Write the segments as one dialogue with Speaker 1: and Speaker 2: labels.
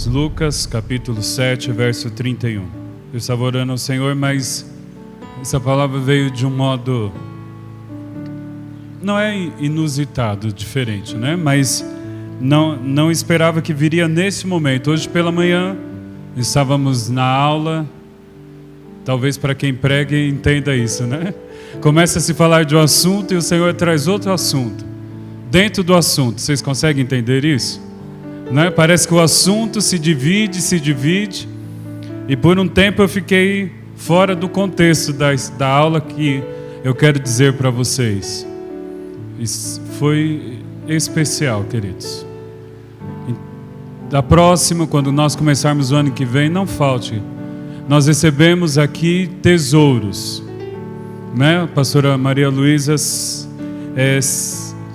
Speaker 1: irmãos. Lucas, capítulo 7, verso 31. Eu estava orando ao Senhor, mas essa palavra veio de um modo, não é inusitado, diferente, né? Mas não esperava que viria nesse momento. Hoje pela manhã, estávamos na aula, talvez para quem prega entenda isso, né? Começa a se falar de um assunto e o Senhor traz outro assunto. Dentro do assunto, vocês conseguem entender isso? Né? Parece que o assunto se divide, e por um tempo eu fiquei fora do contexto da aula que eu quero dizer para vocês. Isso foi especial, queridos. Da próxima, quando nós começarmos o ano que vem, não falte. Nós recebemos aqui tesouros, né? A pastora Maria Luísa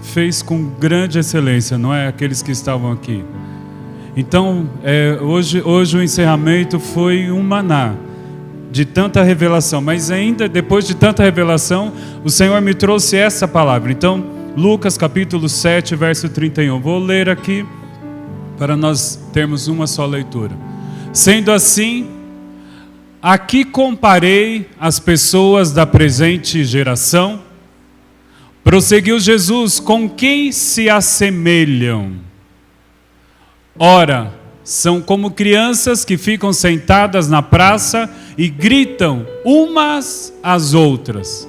Speaker 1: fez com grande excelência, não é? Aqueles que estavam aqui. Então, hoje o encerramento foi um maná de tanta revelação, mas ainda depois de tanta revelação, o Senhor me trouxe essa palavra. Então, Lucas capítulo 7, verso 31. Vou ler aqui para nós termos uma só leitura. Sendo assim, aqui comparei as pessoas da presente geração. Prosseguiu Jesus, com quem se assemelham? Ora, são como crianças que ficam sentadas na praça e gritam umas às outras.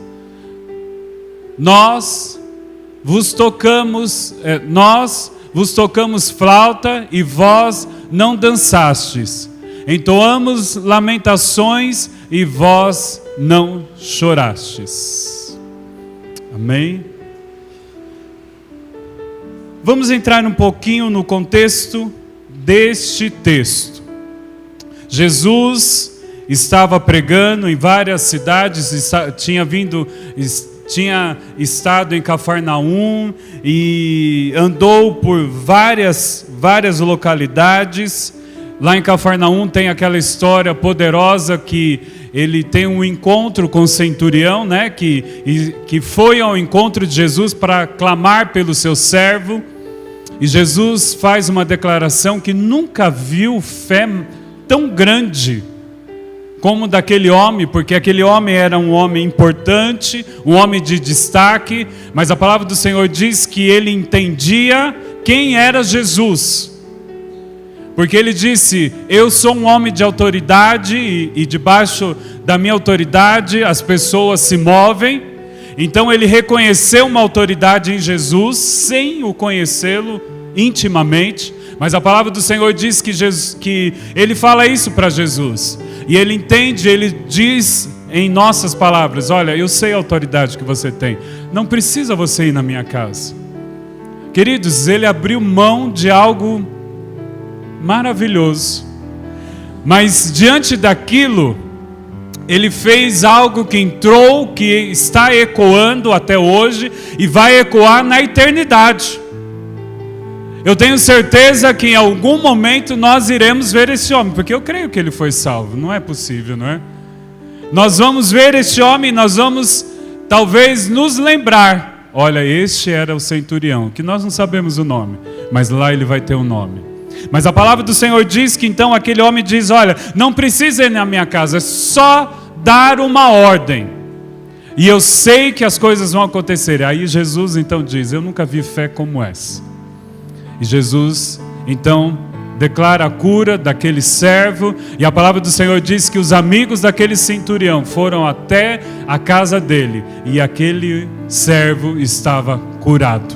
Speaker 1: Nós vos tocamos flauta e vós não dançastes. Entoamos lamentações e vós não chorastes. Amém? Vamos entrar um pouquinho no contexto deste texto. Jesus estava pregando em várias cidades, tinha estado em Cafarnaum e andou por várias localidades. Lá em Cafarnaum tem aquela história poderosa que ele tem um encontro com o centurião, né, que foi ao encontro de Jesus para clamar pelo seu servo. E Jesus faz uma declaração que nunca viu fé tão grande como daquele homem, porque aquele homem era um homem importante, um homem de destaque, mas a palavra do Senhor diz que ele entendia quem era Jesus. Porque ele disse, eu sou um homem de autoridade e debaixo da minha autoridade as pessoas se movem. Então ele reconheceu uma autoridade em Jesus sem o conhecê-lo intimamente. Mas a palavra do Senhor diz que ele fala isso para Jesus. E ele entende, ele diz em nossas palavras, olha, eu sei a autoridade que você tem. Não precisa você ir na minha casa. Queridos, ele abriu mão de algo maravilhoso, mas diante daquilo ele fez algo que entrou, que está ecoando até hoje e vai ecoar na eternidade. Eu tenho certeza que em algum momento nós iremos ver esse homem, porque eu creio que ele foi salvo. Não é possível, não é? Nós vamos ver esse homem, nós vamos talvez nos lembrar, olha, este era o centurião, que nós não sabemos o nome, mas lá ele vai ter um nome. Mas a palavra do Senhor diz que então aquele homem diz, olha, não precisa ir na minha casa, é só dar uma ordem. E eu sei que as coisas vão acontecer. Aí Jesus então diz, eu nunca vi fé como essa. E Jesus então declara a cura daquele servo. E a palavra do Senhor diz que os amigos daquele centurião foram até a casa dele. E aquele servo estava curado.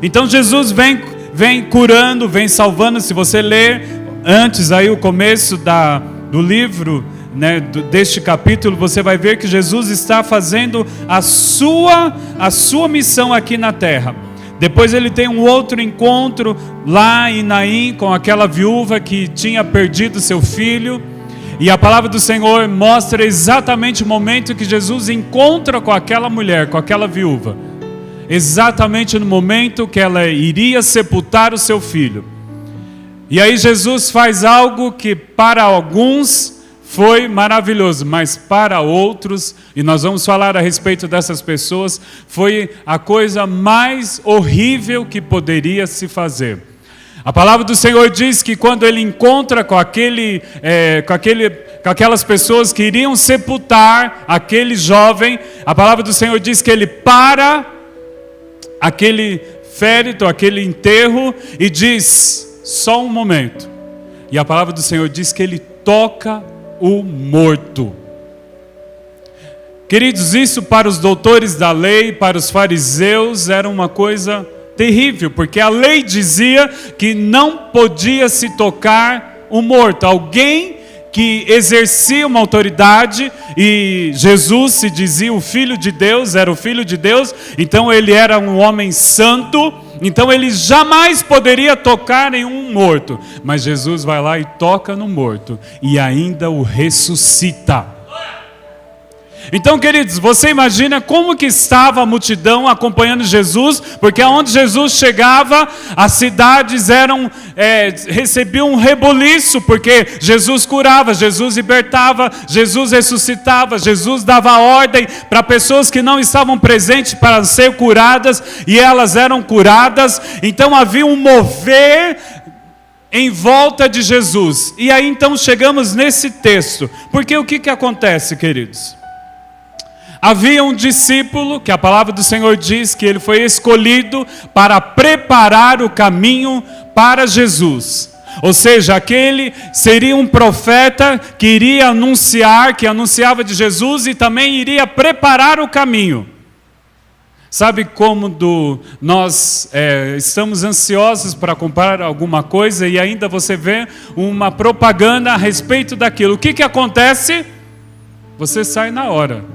Speaker 1: Então Jesus vem curando, vem salvando. Se você ler antes aí o começo do livro, né, deste capítulo, você vai ver que Jesus está fazendo a sua missão aqui na terra. Depois ele tem um outro encontro lá em Naim com aquela viúva que tinha perdido seu filho. E a palavra do Senhor mostra exatamente o momento que Jesus encontra com aquela mulher, com aquela viúva. Exatamente no momento que ela iria sepultar o seu filho. E aí Jesus faz algo que para alguns foi maravilhoso, mas para outros, e nós vamos falar a respeito dessas pessoas, foi a coisa mais horrível que poderia se fazer. A palavra do Senhor diz que quando ele encontra com aquelas pessoas que iriam sepultar aquele jovem, a palavra do Senhor diz que ele para aquele féretro, aquele enterro, e diz: só um momento. E a palavra do Senhor diz que ele toca o morto. Queridos, isso para os doutores da lei, para os fariseus, era uma coisa terrível, porque a lei dizia que não podia se tocar o morto. Alguém que exercia uma autoridade, e Jesus se dizia o Filho de Deus, era o Filho de Deus, então ele era um homem santo, então ele jamais poderia tocar em um morto. Mas Jesus vai lá e toca no morto, e ainda o ressuscita. Então, queridos, você imagina como que estava a multidão acompanhando Jesus, porque aonde Jesus chegava, as cidades recebiam um reboliço, porque Jesus curava, Jesus libertava, Jesus ressuscitava, Jesus dava ordem para pessoas que não estavam presentes para ser curadas, e elas eram curadas. Então havia um mover em volta de Jesus. E aí então chegamos nesse texto, porque o que acontece, queridos? Havia um discípulo, que a palavra do Senhor diz que ele foi escolhido para preparar o caminho para Jesus. Ou seja, aquele seria um profeta que iria anunciar, que anunciava de Jesus e também iria preparar o caminho. Sabe como nós estamos ansiosos para comprar alguma coisa e ainda você vê uma propaganda a respeito daquilo. O que acontece? Você sai na hora.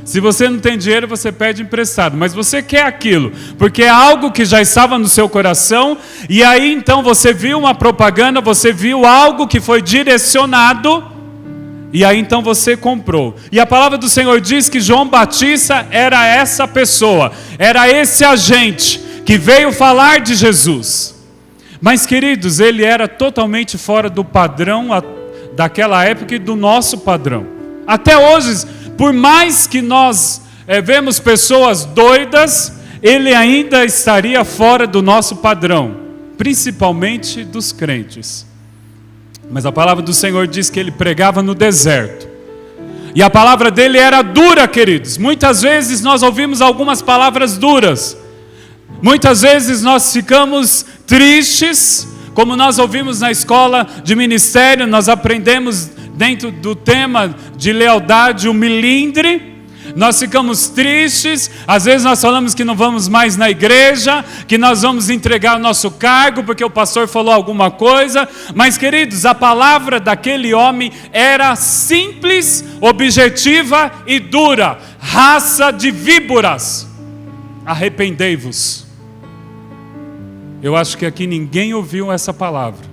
Speaker 1: Se você não tem dinheiro, você pede emprestado, mas você quer aquilo, porque é algo que já estava no seu coração, e aí então você viu uma propaganda, você viu algo que foi direcionado, e aí então você comprou. E a palavra do Senhor diz que João Batista era essa pessoa, era esse agente que veio falar de Jesus. Mas, queridos, ele era totalmente fora do padrão daquela época e do nosso padrão. Até hoje, por mais que nós vemos pessoas doidas, ele ainda estaria fora do nosso padrão, principalmente dos crentes. Mas a palavra do Senhor diz que ele pregava no deserto. E a palavra dele era dura, queridos. Muitas vezes nós ouvimos algumas palavras duras. Muitas vezes nós ficamos tristes, como nós ouvimos na escola de ministério, nós aprendemos dentro do tema de lealdade, o milindre. Nós ficamos tristes, às vezes nós falamos que não vamos mais na igreja, que nós vamos entregar o nosso cargo porque o pastor falou alguma coisa. Mas, queridos, a palavra daquele homem era simples, objetiva e dura: raça de víboras, arrependei-vos. Eu acho que aqui ninguém ouviu essa palavra.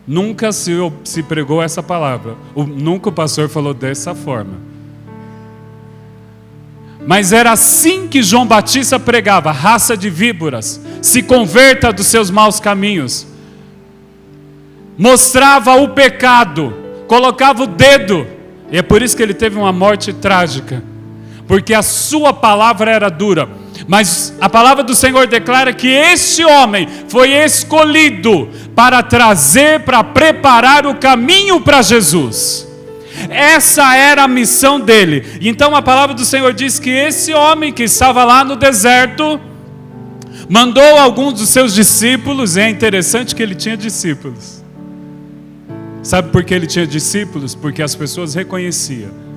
Speaker 1: Nunca se pregou essa palavra. Nunca o pastor falou dessa forma. Mas era assim que João Batista pregava: raça de víboras, se converta dos seus maus caminhos. Mostrava o pecado, colocava o dedo. E é por isso que ele teve uma morte trágica, porque a sua palavra era dura. Mas a palavra do Senhor declara que este homem foi escolhido para trazer, para preparar o caminho para Jesus. Essa era a missão dele. Então a palavra do Senhor diz que esse homem que estava lá no deserto mandou alguns dos seus discípulos. É interessante que ele tinha discípulos. Sabe por que ele tinha discípulos? Porque as pessoas reconheciam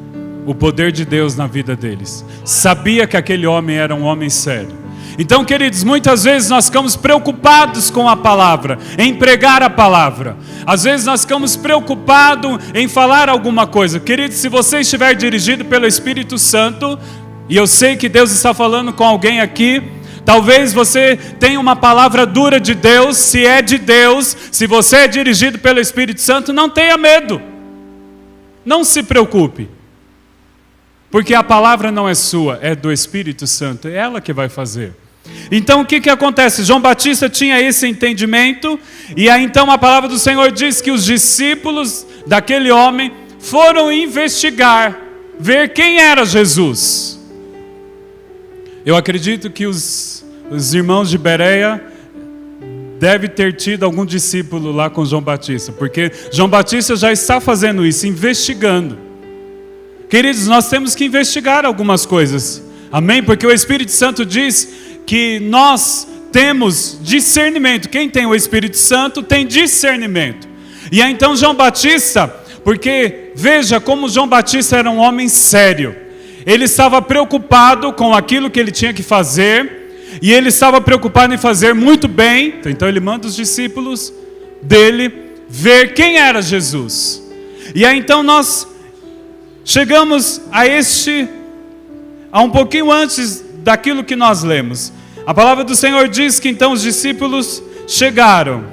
Speaker 1: o poder de Deus na vida deles. Sabia que aquele homem era um homem sério. Então, queridos, muitas vezes nós ficamos preocupados com a palavra, em pregar a palavra. Às vezes nós ficamos preocupados em falar alguma coisa. Queridos, se você estiver dirigido pelo Espírito Santo, e eu sei que Deus está falando com alguém aqui, talvez você tenha uma palavra dura de Deus. Se é de Deus, se você é dirigido pelo Espírito Santo, não tenha medo. Não se preocupe. Porque a palavra não é sua, é do Espírito Santo, é ela que vai fazer. Então o que acontece? João Batista tinha esse entendimento, e aí então a palavra do Senhor diz que os discípulos daquele homem foram investigar, ver quem era Jesus. Eu acredito que os irmãos de Bereia deve ter tido algum discípulo lá com João Batista, porque João Batista já está fazendo isso, investigando. Queridos, nós temos que investigar algumas coisas, amém? Porque o Espírito Santo diz que nós temos discernimento. Quem tem o Espírito Santo tem discernimento. E aí então João Batista, porque veja como João Batista era um homem sério. Ele estava preocupado com aquilo que ele tinha que fazer, e ele estava preocupado em fazer muito bem. Então ele manda os discípulos dele ver quem era Jesus. E aí então nós chegamos a um pouquinho antes daquilo que nós lemos. A palavra do Senhor diz que então os discípulos chegaram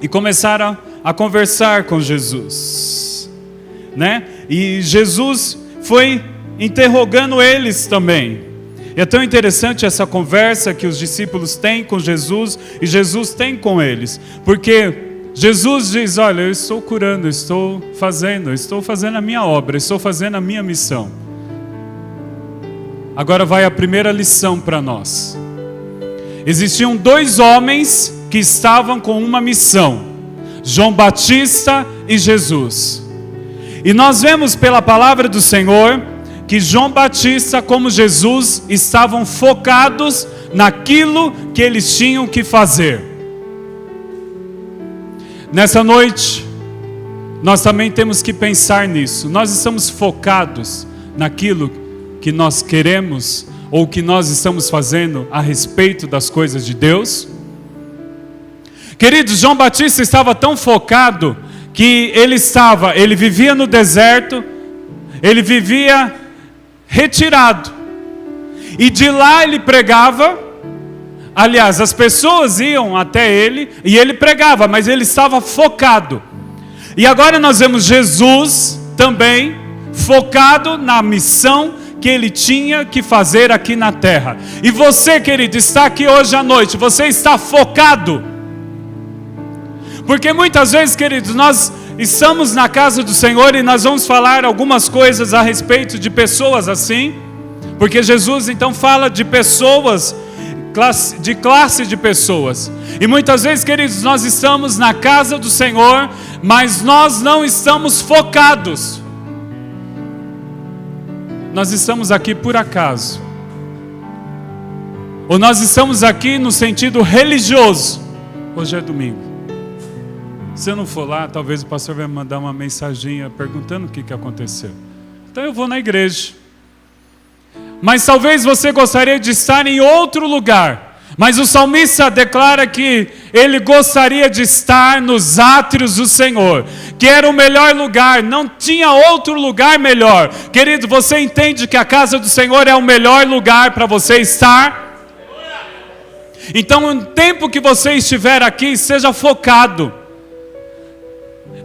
Speaker 1: e começaram a conversar com Jesus, né? E Jesus foi interrogando eles também. E é tão interessante essa conversa que os discípulos têm com Jesus e Jesus tem com eles, porque Jesus diz: olha, eu estou curando, estou fazendo a minha obra, estou fazendo a minha missão. Agora vai a primeira lição para nós. Existiam dois homens que estavam com uma missão: João Batista e Jesus. E nós vemos pela palavra do Senhor que João Batista, como Jesus, estavam focados naquilo que eles tinham que fazer. Nessa noite, nós também temos que pensar nisso. Nós estamos focados naquilo que nós queremos ou que nós estamos fazendo a respeito das coisas de Deus? Queridos, João Batista estava tão focado que ele vivia no deserto, ele vivia retirado, e de lá ele pregava. Aliás, as pessoas iam até ele e ele pregava, mas ele estava focado. E agora nós vemos Jesus também focado na missão que ele tinha que fazer aqui na terra. E você, querido, está aqui hoje à noite, você está focado? Porque muitas vezes, queridos, nós estamos na casa do Senhor e nós vamos falar algumas coisas a respeito de pessoas assim, porque Jesus então fala de pessoas, de classe de pessoas. E muitas vezes, queridos, nós estamos na casa do Senhor, mas nós não estamos focados. Nós estamos aqui por acaso, ou nós estamos aqui no sentido religioso. Hoje é domingo. Se eu não for lá, talvez o pastor vai me mandar uma mensaginha perguntando o que aconteceu. Então eu vou na igreja. Mas talvez você gostaria de estar em outro lugar. Mas o salmista declara que ele gostaria de estar nos átrios do Senhor, que era o melhor lugar, não tinha outro lugar melhor. Querido, você entende que a casa do Senhor é o melhor lugar para você estar? Então, no tempo que você estiver aqui, seja focado.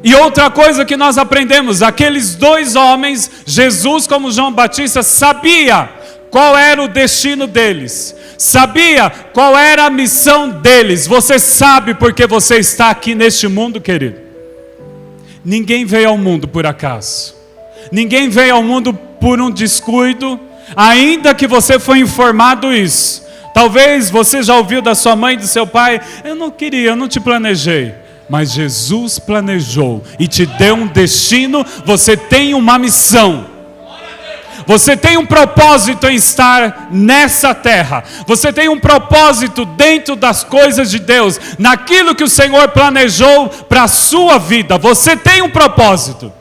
Speaker 1: E outra coisa que nós aprendemos, aqueles dois homens, Jesus como João Batista, sabia qual era o destino deles, sabia qual era a missão deles. Você sabe porque você está aqui neste mundo, querido? Ninguém veio ao mundo por acaso, ninguém veio ao mundo por um descuido, ainda que você foi informado isso. Talvez você já ouviu da sua mãe e do seu pai: eu não queria, eu não te planejei. Mas Jesus planejou e te deu um destino. Você tem uma missão. Você tem um propósito em estar nessa terra. Você tem um propósito dentro das coisas de Deus, naquilo que o Senhor planejou para a sua vida. Você tem um propósito.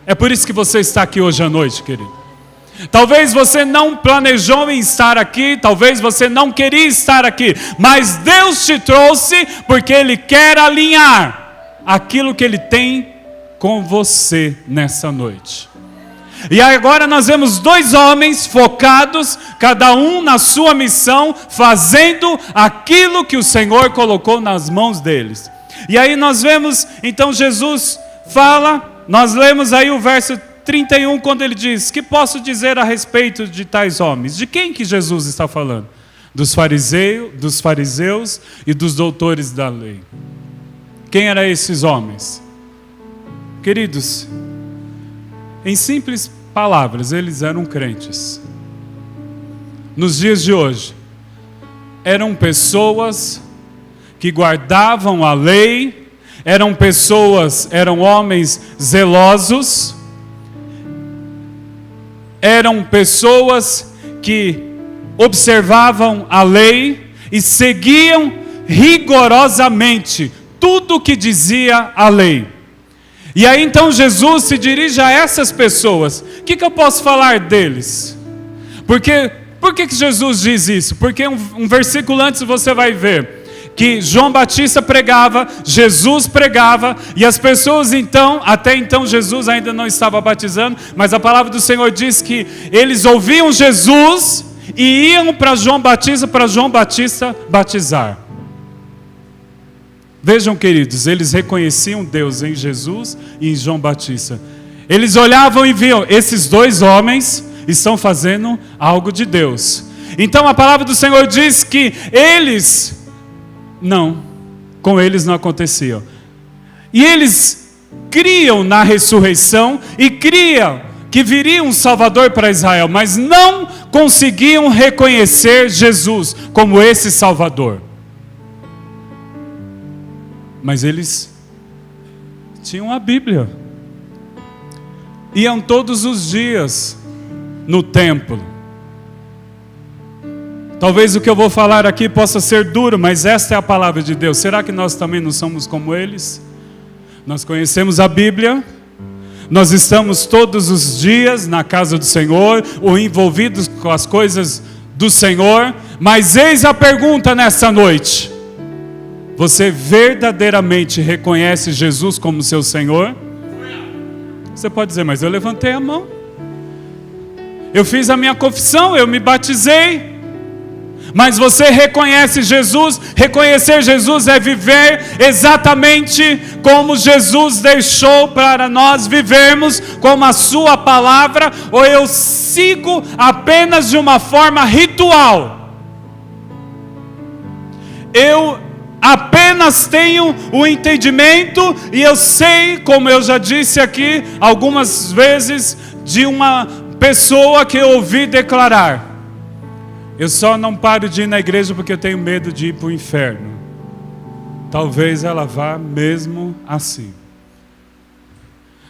Speaker 1: É por isso que você está aqui hoje à noite, querido. Talvez você não planejou em estar aqui, talvez você não queria estar aqui, mas Deus te trouxe porque Ele quer alinhar aquilo que Ele tem com você nessa noite. E agora nós vemos dois homens focados, cada um na sua missão, fazendo aquilo que o Senhor colocou nas mãos deles. E aí nós vemos, então Jesus fala, nós lemos aí o verso 31, quando ele diz: que posso dizer a respeito de tais homens? De quem que Jesus está falando? Dos fariseus e dos doutores da lei. Quem eram esses homens? Queridos, em simples palavras, eles eram crentes. Nos dias de hoje, eram pessoas que guardavam a lei, eram homens zelosos, eram pessoas que observavam a lei e seguiam rigorosamente tudo o que dizia a lei. E aí então Jesus se dirige a essas pessoas. O que eu posso falar deles? Por que Jesus diz isso? Porque um versículo antes você vai ver que João Batista pregava, Jesus pregava, e as pessoas então, até então Jesus ainda não estava batizando, mas a palavra do Senhor diz que eles ouviam Jesus e iam para João Batista batizar. Vejam, queridos, eles reconheciam Deus em Jesus e em João Batista. Eles olhavam e viam, esses dois homens estão fazendo algo de Deus. Então a palavra do Senhor diz que com eles não acontecia. E eles criam na ressurreição e criam que viria um Salvador para Israel, mas não conseguiam reconhecer Jesus como esse Salvador. Mas eles tinham a Bíblia. Iam todos os dias no templo. Talvez o que eu vou falar aqui possa ser duro, mas esta é a palavra de Deus. Será que nós também não somos como eles? Nós conhecemos a Bíblia, nós estamos todos os dias na casa do Senhor, ou envolvidos com as coisas do Senhor, mas eis a pergunta nessa noite: você verdadeiramente reconhece Jesus como seu Senhor? Você pode dizer, mas eu levantei a mão, eu fiz a minha confissão, eu me batizei. Mas você reconhece Jesus? Reconhecer Jesus é viver exatamente como Jesus deixou para nós vivermos, como a sua palavra, ou eu sigo apenas de uma forma ritual? Eu apenas tenho o entendimento e eu sei, como eu já disse aqui algumas vezes, de uma pessoa que eu ouvi declarar: eu só não paro de ir na igreja porque eu tenho medo de ir para o inferno. Talvez ela vá mesmo assim.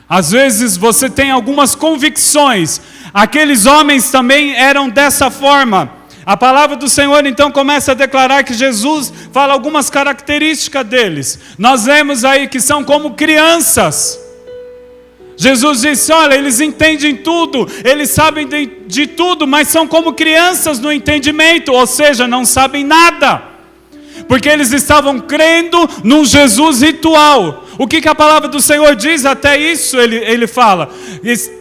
Speaker 1: Às vezes você tem algumas convicções. Aqueles homens também eram dessa forma. A palavra do Senhor então começa a declarar que Jesus fala algumas características deles. Nós lemos aí que são como crianças. Jesus disse, olha, eles entendem tudo, eles sabem de tudo, mas são como crianças no entendimento, ou seja, não sabem nada, porque eles estavam crendo num Jesus ritual. O que a palavra do Senhor diz? Até isso ele fala,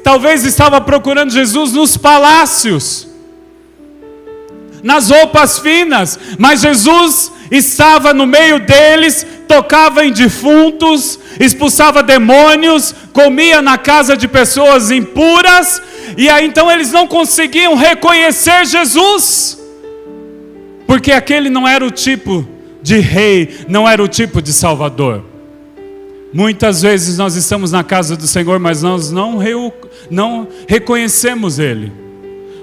Speaker 1: talvez estava procurando Jesus nos palácios, nas roupas finas, mas Jesus estava no meio deles, tocava em defuntos, expulsava demônios, comia na casa de pessoas impuras, e aí então eles não conseguiam reconhecer Jesus, porque aquele não era o tipo de rei, não era o tipo de salvador. Muitas vezes nós estamos na casa do Senhor, mas nós não reconhecemos Ele,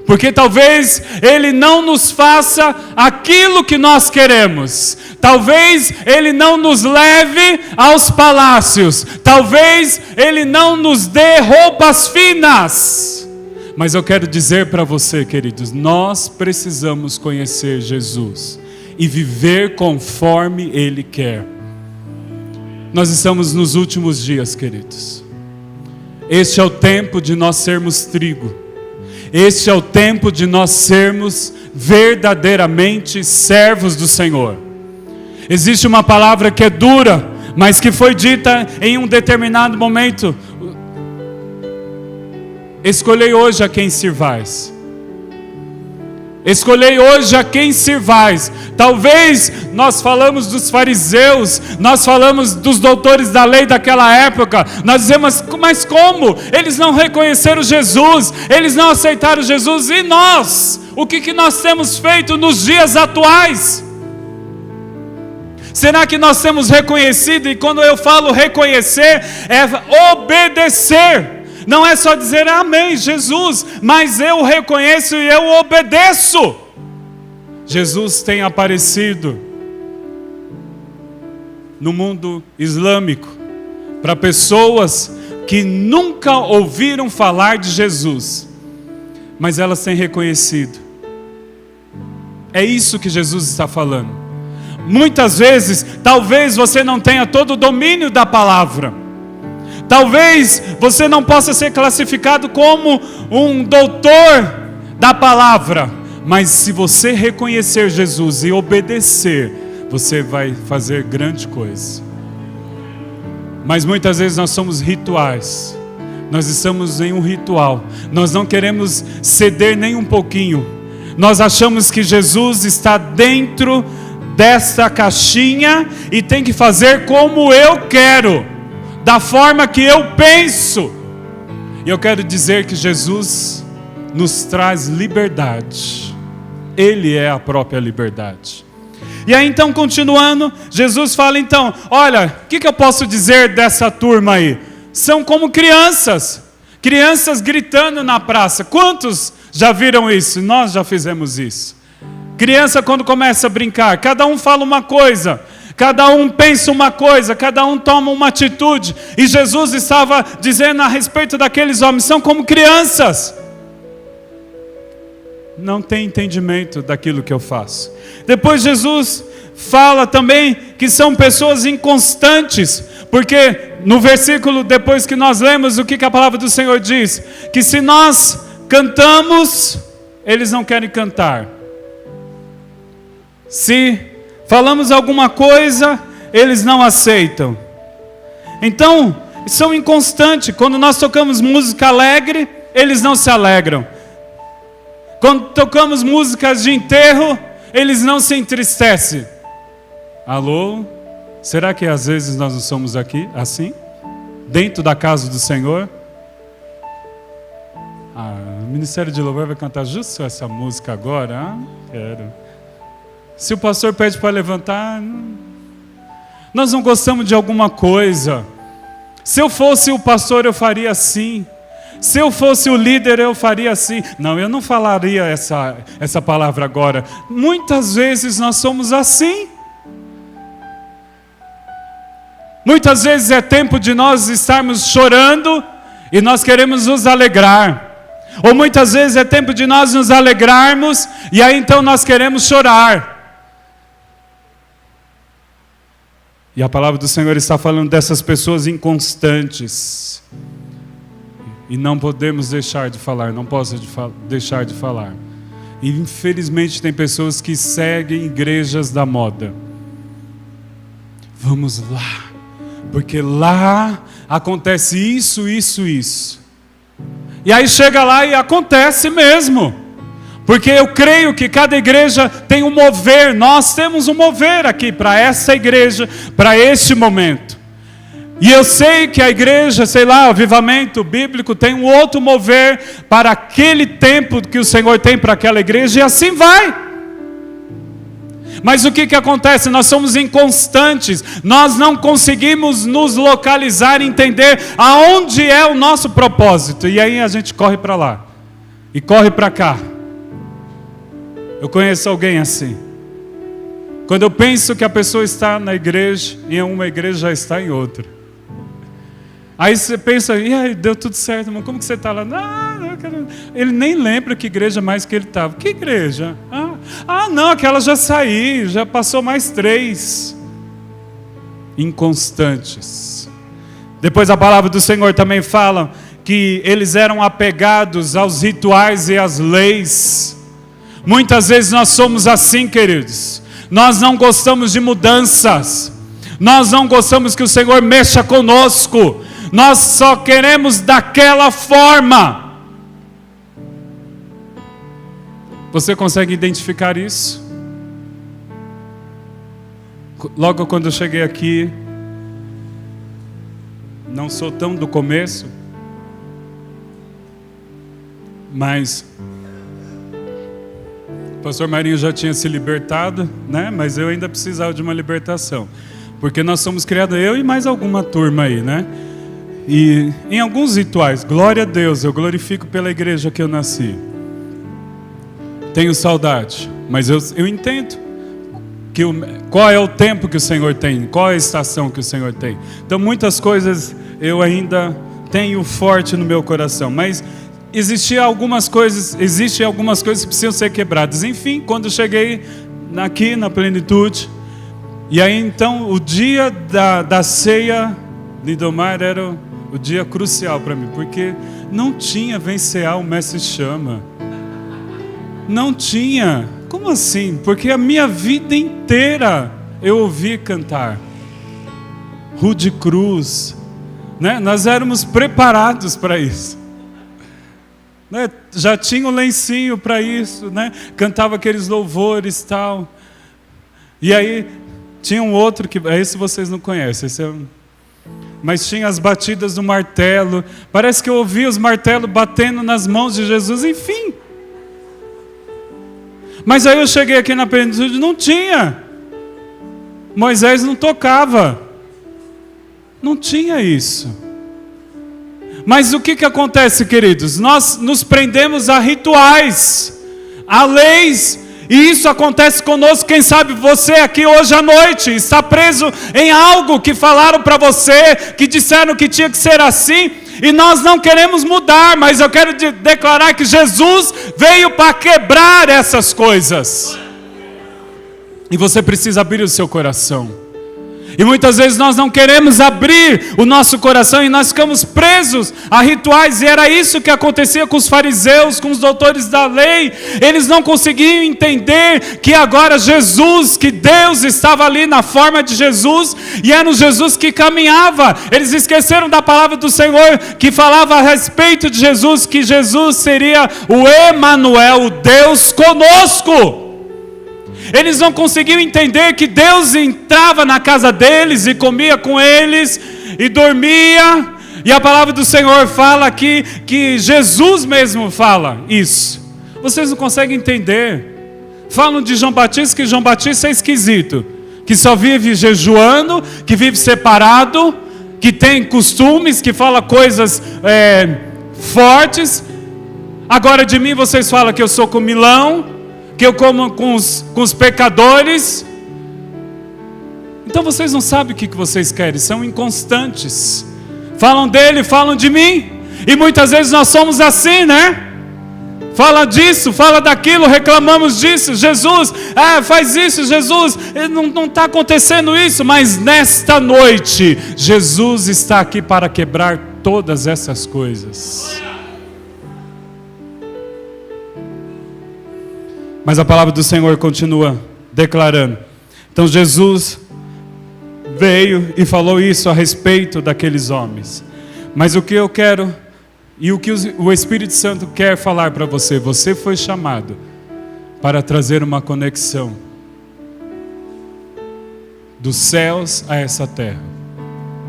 Speaker 1: porque talvez Ele não nos faça aquilo que nós queremos. Talvez Ele não nos leve aos palácios. Talvez Ele não nos dê roupas finas. Mas eu quero dizer para você, queridos, nós precisamos conhecer Jesus e viver conforme Ele quer. Nós estamos nos últimos dias, queridos. Este é o tempo de nós sermos trigo. Este é o tempo de nós sermos verdadeiramente servos do Senhor. Existe uma palavra que é dura, mas que foi dita em um determinado momento: escolhei hoje a quem sirvais. Escolhei hoje a quem sirvais. Talvez nós falamos dos fariseus, nós falamos dos doutores da lei daquela época, nós dizemos, mas como? Eles não reconheceram Jesus, eles não aceitaram Jesus, e nós? O que nós temos feito nos dias atuais? Será que nós temos reconhecido? E quando eu falo reconhecer, é obedecer. Não é só dizer amém, Jesus, mas eu reconheço e eu obedeço. Jesus tem aparecido no mundo islâmico, para pessoas que nunca ouviram falar de Jesus, mas elas têm reconhecido. É isso que Jesus está falando. Muitas vezes, talvez você não tenha todo o domínio da palavra. Talvez você não possa ser classificado como um doutor da palavra. Mas se você reconhecer Jesus e obedecer, você vai fazer grande coisa. Mas muitas vezes nós somos rituais. Nós estamos em um ritual. Nós não queremos ceder nem um pouquinho. Nós achamos que Jesus está dentro dessa caixinha e tem que fazer como eu quero, da forma que eu penso. E eu quero dizer que Jesus nos traz liberdade. Ele é a própria liberdade. E aí então, continuando, Jesus fala então, olha, o que eu posso dizer dessa turma aí? São como crianças gritando na praça. Quantos já viram isso? Nós já fizemos isso. Criança quando começa a brincar, cada um fala uma coisa, cada um pensa uma coisa, cada um toma uma atitude. E Jesus estava dizendo a respeito daqueles homens, são como crianças. Não tem entendimento daquilo que eu faço. Depois Jesus fala também que são pessoas inconstantes, porque no versículo depois que nós lemos, o que a palavra do Senhor diz? Que se nós cantamos, eles não querem cantar. Se falamos alguma coisa, eles não aceitam. Então, são inconstantes. Quando nós tocamos música alegre, eles não se alegram. Quando tocamos músicas de enterro, eles não se entristecem. Alô? Será que às vezes nós não somos aqui assim? Dentro da casa do Senhor? O Ministério de Louvor vai cantar justo essa música agora? Quero. Se o pastor pede para levantar, nós não gostamos de alguma coisa. Se eu fosse o pastor, eu faria assim. Se eu fosse o líder, eu faria assim. Não, eu não falaria essa palavra agora. Muitas vezes nós somos assim. Muitas vezes é tempo de nós estarmos chorando e nós queremos nos alegrar. Ou muitas vezes é tempo de nós nos alegrarmos e aí então nós queremos chorar. E a palavra do Senhor está falando dessas pessoas inconstantes. E não podemos deixar de falar, não posso deixar de falar. E infelizmente tem pessoas que seguem igrejas da moda. Vamos lá, porque lá acontece isso, isso, isso. E aí chega lá e acontece mesmo. Porque eu creio que cada igreja tem um mover, nós temos um mover aqui para essa igreja, para este momento. E eu sei que a igreja, sei lá, o avivamento bíblico tem um outro mover para aquele tempo que o Senhor tem para aquela igreja, e assim vai. Mas o que acontece? Nós somos inconstantes, nós não conseguimos nos localizar, entender aonde é o nosso propósito, e aí a gente corre para lá, e corre para cá. Eu conheço alguém assim. Quando eu penso que a pessoa está na igreja, em uma igreja já está em outra. Aí você pensa, e aí, deu tudo certo, mas como que você está lá? Não, ele nem lembra que igreja mais que ele estava. Que igreja? Não, aquela já saí, já passou mais 3. Inconstantes. Depois a palavra do Senhor também fala que eles eram apegados aos rituais e às leis. Muitas vezes nós somos assim, queridos. Nós não gostamos de mudanças. Nós não gostamos que o Senhor mexa conosco. Nós só queremos daquela forma. Você consegue identificar isso? Logo quando eu cheguei aqui, não sou tão do começo, mas o pastor Marinho já tinha se libertado, né? Mas eu ainda precisava de uma libertação, porque nós somos criados, eu e mais alguma turma aí, né? E em alguns rituais, glória a Deus, eu glorifico pela igreja que eu nasci. Tenho saudade, mas eu entendo qual é o tempo que o Senhor tem, qual é a estação que o Senhor tem. Então muitas coisas eu ainda tenho forte no meu coração, mas existem algumas coisas que precisam ser quebradas. Enfim, quando eu cheguei aqui na plenitude, e aí então o dia da ceia, Lindomar, era o dia crucial para mim, porque não tinha vencear o Mestre Chama, não tinha. Como assim? Porque a minha vida inteira eu ouvi cantar Rude Cruz, né? Nós éramos preparados para isso, né? Já tinha um lencinho para isso, né? Cantava aqueles louvores e tal. E aí tinha um outro que esse vocês não conhecem, mas tinha as batidas do martelo. Parece que eu ouvi os martelos batendo nas mãos de Jesus, enfim. Mas aí eu cheguei aqui na plenitude, não tinha. Moisés não tocava. Não tinha isso. Mas o que acontece, queridos? Nós nos prendemos a rituais, a leis, e isso acontece conosco. Quem sabe você aqui hoje à noite está preso em algo que falaram para você, que disseram que tinha que ser assim, e nós não queremos mudar, mas eu quero declarar que Jesus veio para quebrar essas coisas. E você precisa abrir o seu coração. E muitas vezes nós não queremos abrir o nosso coração e nós ficamos presos a rituais. E era isso que acontecia com os fariseus, com os doutores da lei. Eles não conseguiam entender que agora Jesus, que Deus estava ali na forma de Jesus, e era o Jesus que caminhava. Eles esqueceram da palavra do Senhor, que falava a respeito de Jesus, que Jesus seria o Emanuel, o Deus conosco. Eles não conseguiam entender que Deus entrava na casa deles e comia com eles e dormia. E a palavra do Senhor fala aqui que Jesus mesmo fala isso. Vocês não conseguem entender. Falam de João Batista, que João Batista é esquisito, que só vive jejuando, que vive separado, que tem costumes, que fala coisas fortes. Agora de mim vocês falam que eu sou comilão, que eu como com os pecadores. Então vocês não sabem o que vocês querem, são inconstantes. Falam dele, falam de mim, e muitas vezes nós somos assim, né? Fala disso, fala daquilo, reclamamos disso. Jesus, faz isso, Jesus, não está acontecendo isso. Mas nesta noite, Jesus está aqui para quebrar todas essas coisas. Mas a palavra do Senhor continua declarando. Então Jesus veio e falou isso a respeito daqueles homens. Mas o que eu quero, e o que o Espírito Santo quer falar para você, você foi chamado para trazer uma conexão dos céus a essa terra.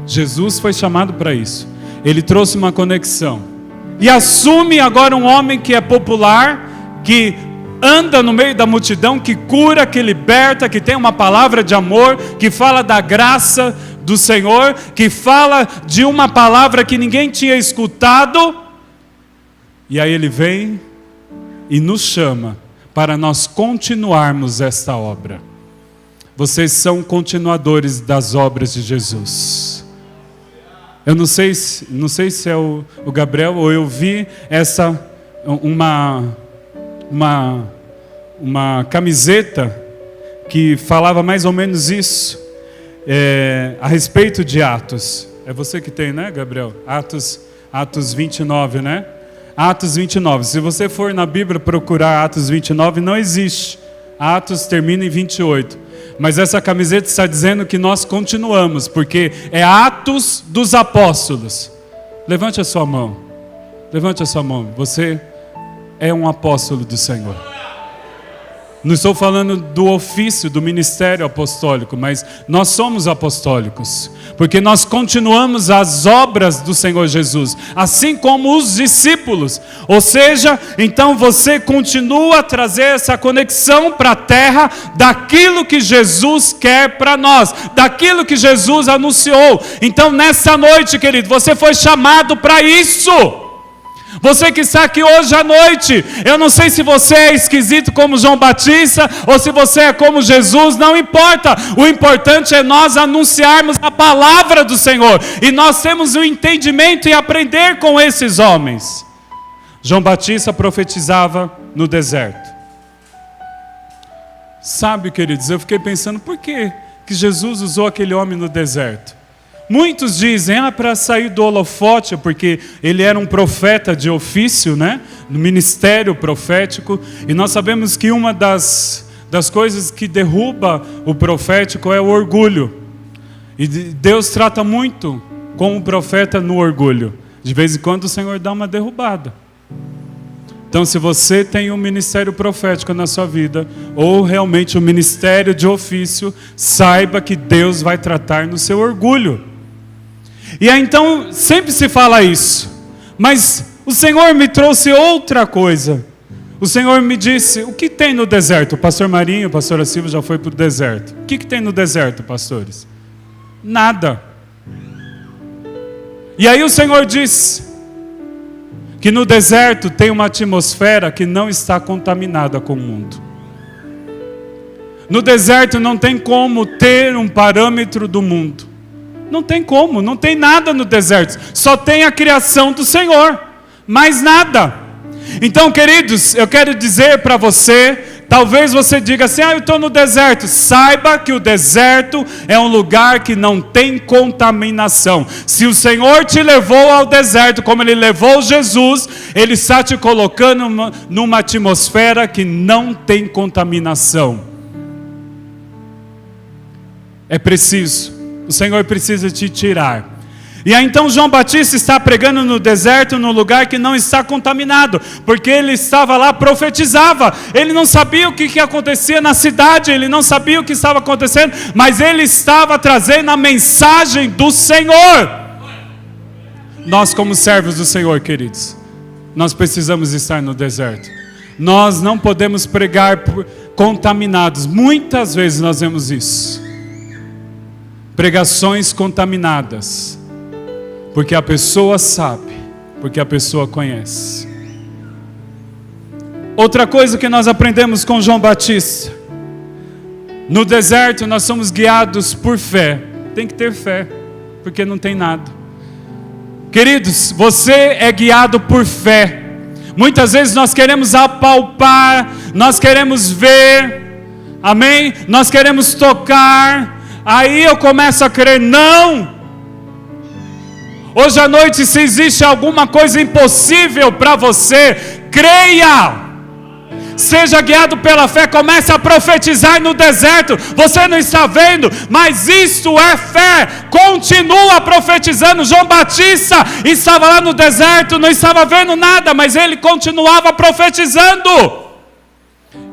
Speaker 1: Jesus foi chamado para isso. Ele trouxe uma conexão. E assume agora um homem que é popular, que anda no meio da multidão, que cura, que liberta, que tem uma palavra de amor, que fala da graça do Senhor, que fala de uma palavra que ninguém tinha escutado. E aí ele vem e nos chama para nós continuarmos esta obra. Vocês são continuadores das obras de Jesus. Eu não sei se é o Gabriel ou eu vi uma camiseta que falava mais ou menos isso, a respeito de Atos. É você que tem, né, Gabriel? Atos 29, né? Atos 29. Se você for na Bíblia procurar Atos 29, não existe. Atos termina em 28. Mas essa camiseta está dizendo que nós continuamos, porque é Atos dos Apóstolos. Levante a sua mão. Levante a sua mão. Você é um apóstolo do Senhor. Não estou falando do ofício, do ministério apostólico, mas nós somos apostólicos, porque nós continuamos as obras do Senhor Jesus, assim como os discípulos. Ou seja, então você continua a trazer essa conexão para a terra, daquilo que Jesus quer para nós, daquilo que Jesus anunciou. Então nessa noite, querido, você foi chamado para isso. Você que está aqui hoje à noite, eu não sei se você é esquisito como João Batista, ou se você é como Jesus, não importa. O importante é nós anunciarmos a palavra do Senhor, e nós temos um entendimento e aprender com esses homens. João Batista profetizava no deserto. Sabe, queridos, eu fiquei pensando, por que Jesus usou aquele homem no deserto? Muitos dizem, para sair do holofote, porque ele era um profeta de ofício, né? No ministério profético. E nós sabemos que uma das coisas que derruba o profético é o orgulho. E Deus trata muito com o profeta no orgulho. De vez em quando o Senhor dá uma derrubada. Então, se você tem um ministério profético na sua vida, ou realmente um ministério de ofício, saiba que Deus vai tratar no seu orgulho. E aí então, sempre se fala isso, mas o Senhor me trouxe outra coisa. O Senhor me disse, o que tem no deserto? O pastor Marinho, a pastora Silvia já foi para o deserto. O que tem no deserto, pastores? Nada. E aí o Senhor disse que no deserto tem uma atmosfera que não está contaminada com o mundo. No deserto não tem como ter um parâmetro do mundo. Não tem como, não tem nada no deserto. Só tem a criação do Senhor, mais nada. Então, queridos, eu quero dizer para você, talvez você diga assim, eu estou no deserto. Saiba que o deserto é um lugar que não tem contaminação. Se o Senhor te levou ao deserto, como Ele levou Jesus, Ele está te colocando numa atmosfera que não tem contaminação. É preciso. O Senhor precisa te tirar. E aí então João Batista está pregando no deserto, num lugar que não está contaminado, porque ele estava lá, profetizava. Ele não sabia o que acontecia na cidade, ele não sabia o que estava acontecendo, mas ele estava trazendo a mensagem do Senhor. Nós, como servos do Senhor, queridos, nós precisamos estar no deserto. Nós não podemos pregar contaminados. Muitas vezes nós vemos isso. Pregações contaminadas, porque a pessoa sabe, porque a pessoa conhece. Outra coisa que nós aprendemos com João Batista, no deserto nós somos guiados por fé. Tem que ter fé, porque não tem nada. Queridos, você é guiado por fé. Muitas vezes nós queremos apalpar, nós queremos ver, amém? Nós queremos tocar. Aí eu começo a crer, não. Hoje à noite, se existe alguma coisa impossível para você, creia. Seja guiado pela fé, comece a profetizar no deserto. Você não está vendo, mas isto é fé. Continua profetizando. João Batista estava lá no deserto, não estava vendo nada, mas ele continuava profetizando.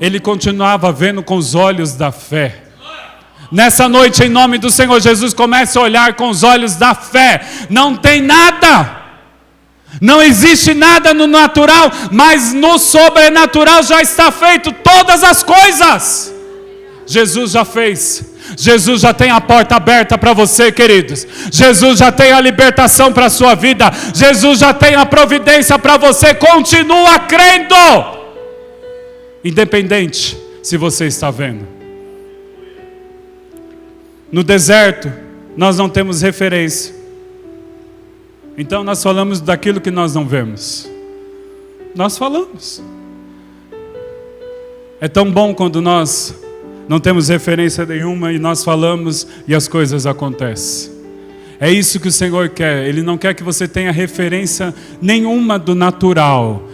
Speaker 1: Ele continuava vendo com os olhos da fé. Nessa noite, em nome do Senhor Jesus, comece a olhar com os olhos da fé. Não tem nada, não existe nada no natural, mas no sobrenatural já está feito todas as coisas. Jesus já fez. Jesus já tem a porta aberta para você, queridos. Jesus já tem a libertação para a sua vida. Jesus já tem a providência para você. Continua crendo, independente se você está vendo. No deserto, nós não temos referência. Então nós falamos daquilo que nós não vemos. Nós falamos. É tão bom quando nós não temos referência nenhuma e nós falamos e as coisas acontecem. É isso que o Senhor quer. Ele não quer que você tenha referência nenhuma do natural.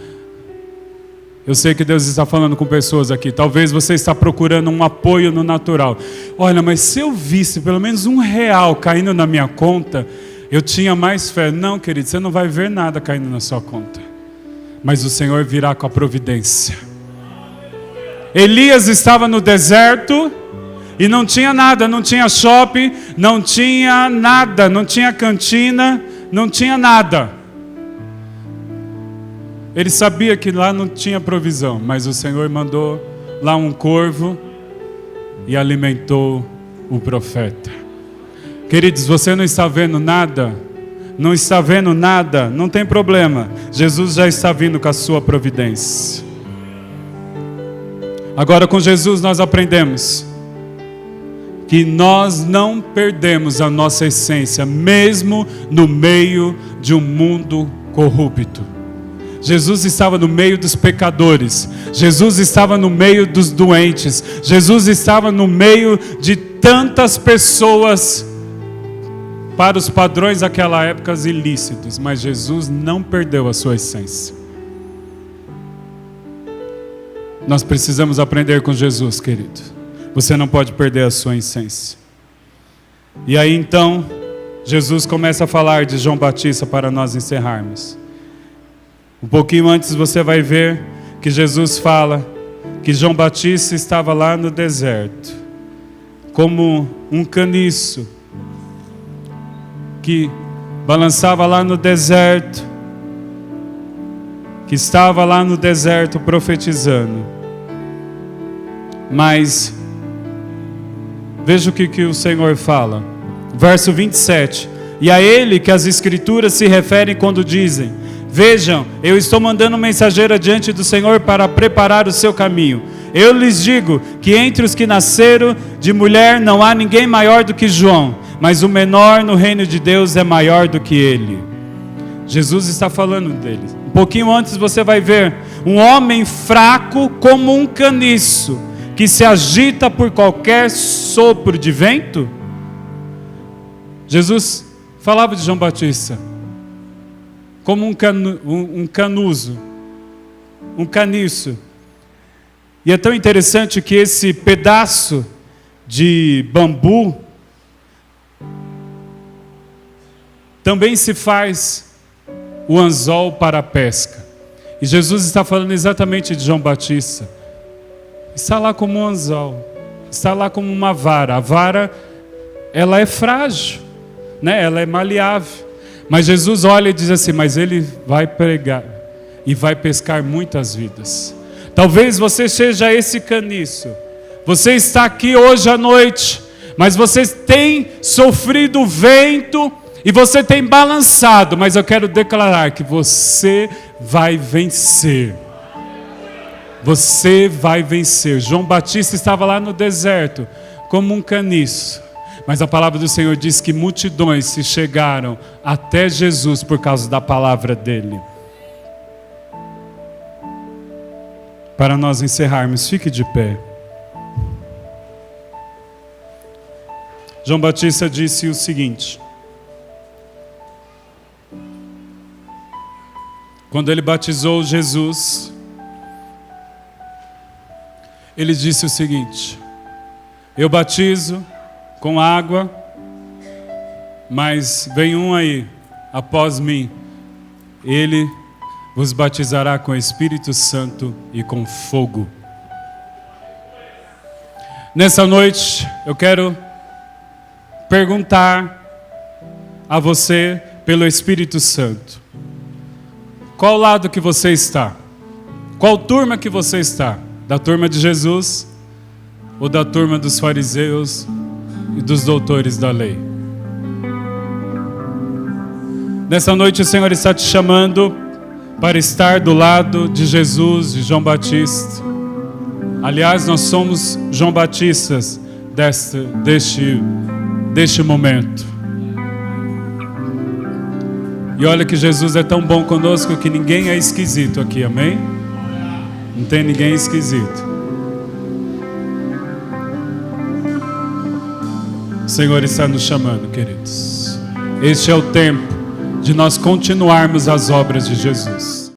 Speaker 1: Eu sei que Deus está falando com pessoas aqui. Talvez você está procurando um apoio no natural. Olha, mas se eu visse pelo menos R$1 caindo na minha conta, eu tinha mais fé. Não, querido, você não vai ver nada caindo na sua conta. Mas o Senhor virá com a providência. Elias estava no deserto e não tinha nada. Não tinha shopping, não tinha nada. Não tinha cantina, não tinha nada. Ele sabia que lá não tinha provisão, mas o Senhor mandou lá um corvo e alimentou o profeta. Queridos, você não está vendo nada, não está vendo nada, não tem problema. Jesus já está vindo com a sua providência. Agora com Jesus nós aprendemos que nós não perdemos a nossa essência, mesmo no meio de um mundo corrupto. Jesus estava no meio dos pecadores, Jesus estava no meio dos doentes, Jesus estava no meio de tantas pessoas, para os padrões daquela época, ilícitos, mas Jesus não perdeu a sua essência. Nós precisamos aprender com Jesus, querido. Você não pode perder a sua essência. E aí então, Jesus começa a falar de João Batista para nós encerrarmos. Um pouquinho antes você vai ver que Jesus fala que João Batista estava lá no deserto, como um caniço, que balançava lá no deserto, que estava lá no deserto profetizando. Mas veja o que o Senhor fala, verso 27, e a ele que as escrituras se referem quando dizem: vejam, eu estou mandando um mensageiro adiante do Senhor para preparar o seu caminho. Eu lhes digo que entre os que nasceram de mulher não há ninguém maior do que João, mas o menor no reino de Deus é maior do que ele. Jesus está falando dele. Um pouquinho antes você vai ver um homem fraco como um caniço, que se agita por qualquer sopro de vento. Jesus falava de João Batista como um canuso, um caniço. E é tão interessante que esse pedaço de bambu também se faz o anzol para a pesca. E Jesus está falando exatamente de João Batista. Está lá como um anzol, está lá como uma vara. A vara, ela é frágil, né? Ela é maleável. Mas Jesus olha e diz assim: mas ele vai pregar e vai pescar muitas vidas. Talvez você seja esse caniço. Você está aqui hoje à noite, mas você tem sofrido o vento e você tem balançado. Mas eu quero declarar que você vai vencer. Você vai vencer. João Batista estava lá no deserto como um caniço. Mas a palavra do Senhor diz que multidões se chegaram até Jesus por causa da palavra dele. Para nós encerrarmos, fique de pé. João Batista disse o seguinte: quando ele batizou Jesus, ele disse o seguinte: eu batizo com água, mas vem um aí após mim, ele vos batizará com Espírito Santo e com fogo. Nessa noite eu quero perguntar a você pelo Espírito Santo: qual lado que você está? Qual turma que você está? Da turma de Jesus ou da turma dos fariseus e dos doutores da lei? Nessa noite o Senhor está te chamando para estar do lado de Jesus, de João Batista. Aliás, nós somos João Batistas deste momento. E olha que Jesus é tão bom conosco que ninguém é esquisito aqui, amém? Não tem ninguém esquisito. O Senhor está nos chamando, queridos. Este é o tempo de nós continuarmos as obras de Jesus.